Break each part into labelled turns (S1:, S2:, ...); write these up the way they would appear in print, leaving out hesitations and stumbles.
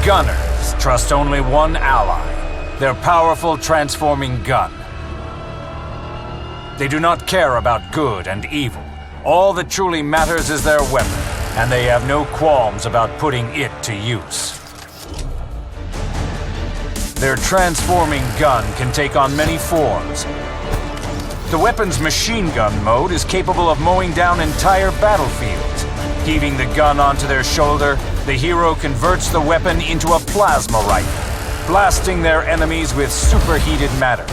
S1: Gunners trust only one ally, their powerful transforming gun. They do not care about good and evil. All that truly matters is their weapon, and they have no qualms about putting it to use. Their transforming gun can take on many forms. The weapon's machine gun mode is capable of mowing down entire battlefields. Heaving the gun onto their shoulder, the hero converts the weapon into a plasma rifle, blasting their enemies with superheated matter.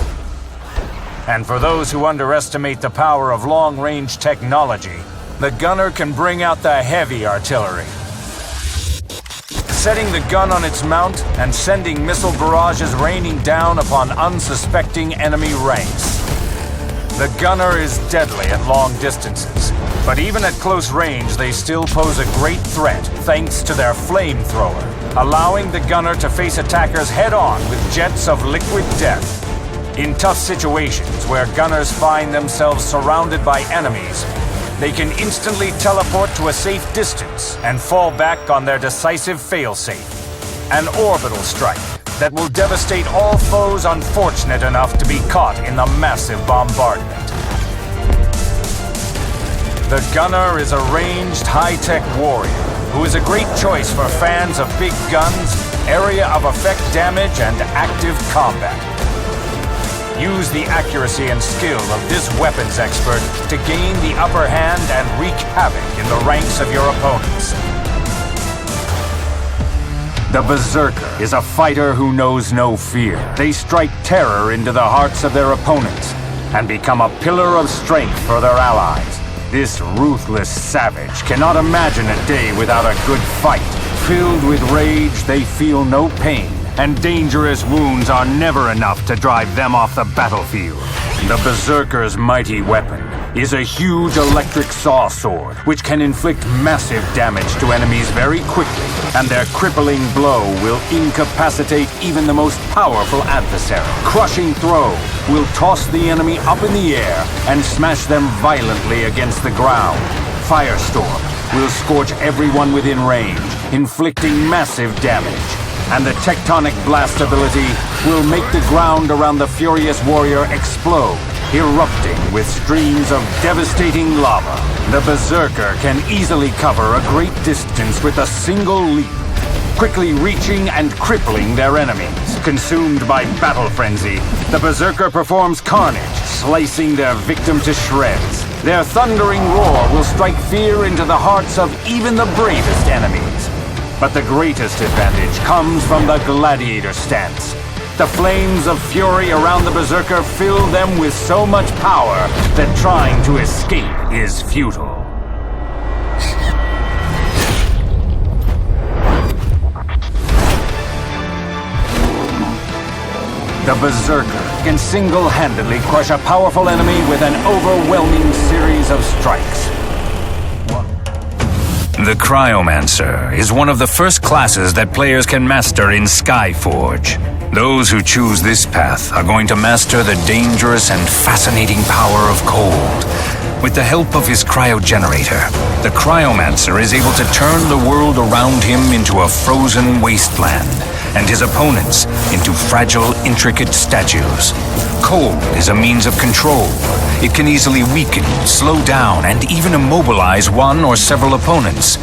S1: And for those who underestimate the power of long-range technology, the gunner can bring out the heavy artillery. Setting the gun on its mount and sending missile barrages raining down upon unsuspecting enemy ranks. The gunner is deadly at long distances, but even at close range they still pose a great threat thanks to their flamethrower, allowing the gunner to face attackers head-on with jets of liquid death. In tough situations where gunners find themselves surrounded by enemies, they can instantly teleport to a safe distance and fall back on their decisive failsafe, an orbital strike that will devastate all foes unfortunate enough to be caught in the massive bombardment. The gunner is a ranged, high-tech warrior who is a great choice for fans of big guns, area of effect damage, and active combat. Use the accuracy and skill of this weapons expert to gain the upper hand and wreak havoc in the ranks of your opponents. The Berserker is a fighter who knows no fear. They strike terror into the hearts of their opponents and become a pillar of strength for their allies. This ruthless savage cannot imagine a day without a good fight. Filled with rage, they feel no pain, and dangerous wounds are never enough to drive them off the battlefield. The Berserker's mighty weapon is a huge electric saw sword, which can inflict massive damage to enemies very quickly, and their crippling blow will incapacitate even the most powerful adversary. Crushing throw will toss the enemy up in the air and smash them violently against the ground. Firestorm will scorch everyone within range, inflicting massive damage. And the Tectonic Blast ability will make the ground around the furious warrior explode, erupting with streams of devastating lava. The Berserker can easily cover a great distance with a single leap, quickly reaching and crippling their enemies. Consumed by battle frenzy, the Berserker performs carnage, slicing their victim to shreds. Their thundering roar will strike fear into the hearts of even the bravest enemies. But the greatest advantage comes from the gladiator stance. The flames of fury around the Berserker fill them with so much power that trying to escape is futile. The Berserker can single-handedly crush a powerful enemy with an overwhelming series of strikes.
S2: The Cryomancer is one of the first classes that players can master in Skyforge. Those who choose this path are going to master the dangerous and fascinating power of cold. With the help of his cryogenerator, the Cryomancer is able to turn the world around him into a frozen wasteland, and his opponents into fragile, intricate statues. Cold is a means of control. It can easily weaken, slow down, and even immobilize one or several opponents.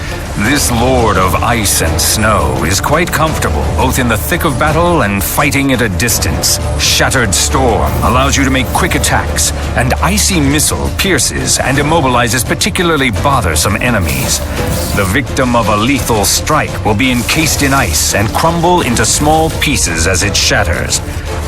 S2: This Lord of Ice and Snow is quite comfortable, both in the thick of battle and fighting at a distance. Shattered Storm allows you to make quick attacks, and Icy Missile pierces and immobilizes particularly bothersome enemies. The victim of a lethal strike will be encased in ice and crumble into small pieces as it shatters.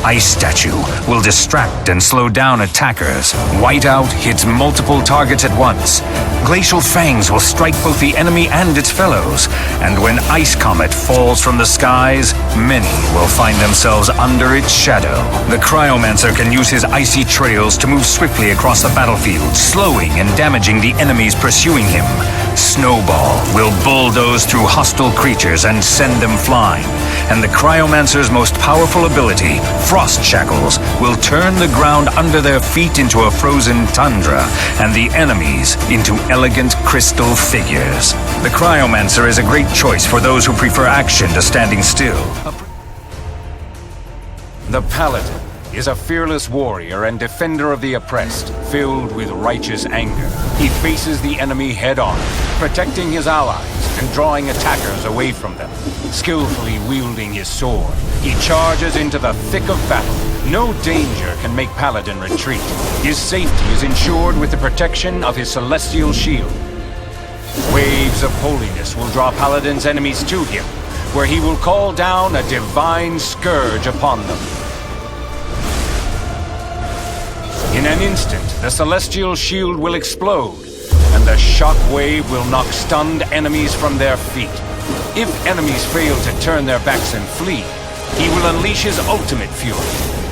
S2: Ice Statue will distract and slow down attackers. Whiteout hits multiple targets at once. Glacial Fangs will strike both the enemy and its fellows. And when Ice Comet falls from the skies, many will find themselves under its shadow. The Cryomancer can use his icy trails to move swiftly across the battlefield, slowing and damaging the enemies pursuing him. Snowball will bulldoze through hostile creatures and send them flying. and the Cryomancer's most powerful ability, Frost Shackles, will turn the ground under their feet into a frozen tundra, and the enemies into elegant crystal figures. The Cryomancer is a great choice for those who prefer action to standing still.
S1: The Paladin is a fearless warrior and defender of the oppressed, filled with righteous anger. He faces the enemy head-on, protecting his allies and drawing attackers away from them. Skillfully wielding his sword, he charges into the thick of battle. No danger can make Paladin retreat. His safety is ensured with the protection of his celestial shield. Waves of holiness will draw Paladin's enemies to him, where he will call down a divine scourge upon them. In an instant, the celestial shield will explode, and the shock wave will knock stunned enemies from their feet. If enemies fail to turn their backs and flee, he will unleash his ultimate fury,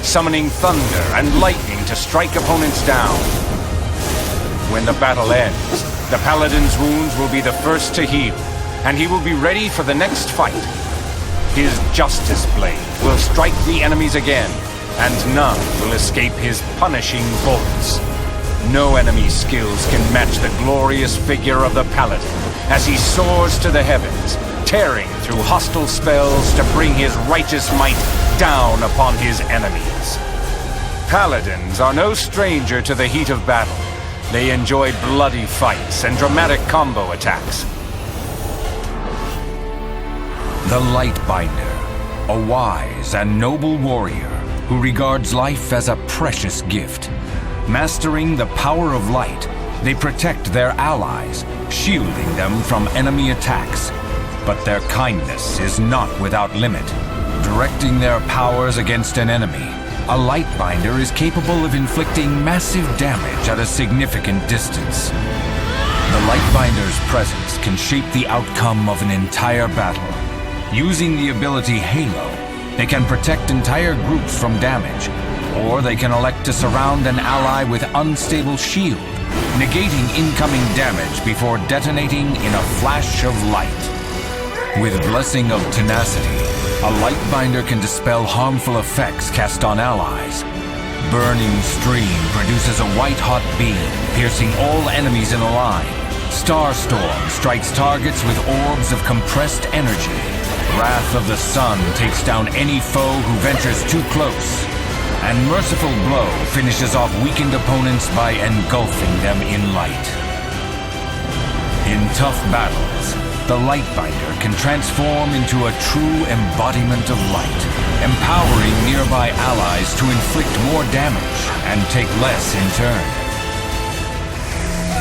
S1: summoning thunder and lightning to strike opponents down. When the battle ends, the Paladin's wounds will be the first to heal, and he will be ready for the next fight. His Justice Blade will strike the enemies again, and none will escape his punishing bolts. No enemy's skills can match the glorious figure of the Paladin as he soars to the heavens, tearing through hostile spells to bring his righteous might down upon his enemies. Paladins are no stranger to the heat of battle. They enjoy bloody fights and dramatic combo attacks. The Lightbinder, a wise and noble warrior who regards life as a precious gift. Mastering the power of light, they protect their allies, shielding them from enemy attacks. But their kindness is not without limit. Directing their powers against an enemy, a Lightbinder is capable of inflicting massive damage at a significant distance. The Lightbinder's presence can shape the outcome of an entire battle. Using the ability Halo, they can protect entire groups from damage, or they can elect to surround an ally with unstable shield, negating incoming damage before detonating in a flash of light. With Blessing of Tenacity, a Lightbinder can dispel harmful effects cast on allies. Burning Stream produces a white-hot beam, piercing all enemies in a line. Starstorm strikes targets with orbs of compressed energy. Wrath of the Sun takes down any foe who ventures too close. And Merciful Blow finishes off weakened opponents by engulfing them in light. In tough battles, the Lightbinder can transform into a true embodiment of light, empowering nearby allies to inflict more damage and take less in turn.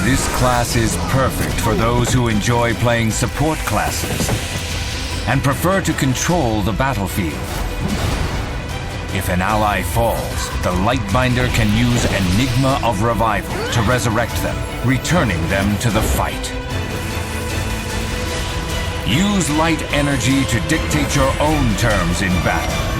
S1: This class is perfect for those who enjoy playing support classes and prefer to control the battlefield. If an ally falls, the Lightbinder can use Enigma of Revival to resurrect them, returning them to the fight. Use light energy to dictate your own terms in battle.